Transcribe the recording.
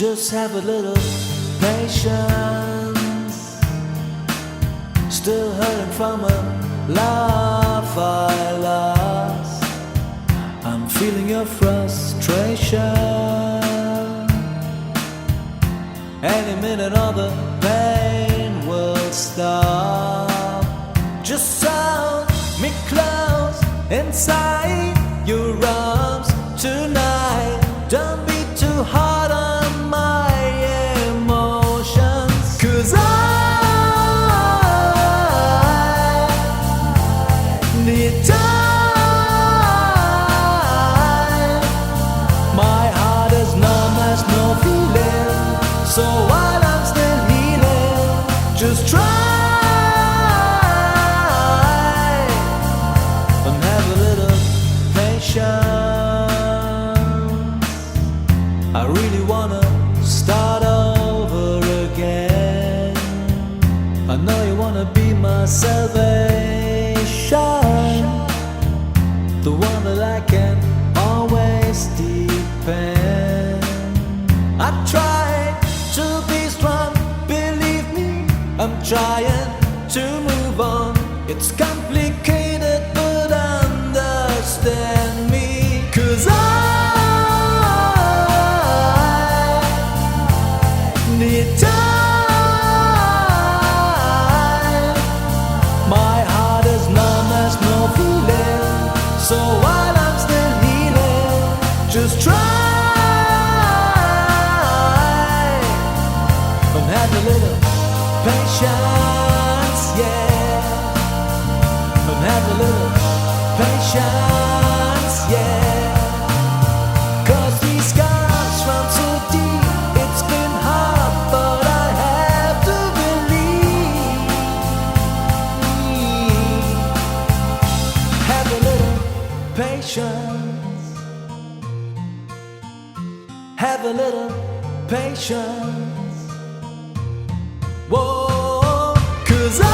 Just have a little patience. Still hurting from a love I lost. I'm feeling your frustration. Any minute all the pain will stop. Just hold me close inside your arms tonight. Don't be too hard on my emotions, 'cause I need time. My heart is numb, has no feeling. So while I'm still healing, just try and have a little patience. I really wanna start over again. I know you wanna be my salvation, the one that I can always depend. I try to be strong, believe me, I'm trying to move on. It's complicated, but understand me, 'cause I need time. My heart is numb, has no feeling. So while I'm still healing, just try and have a little patience, yeah. And have a little patience, yeah. 'Cause these scars run so deep, it's been hard, but I have to believe. Have a little patience. Have a little patience. Whoa, 'cause I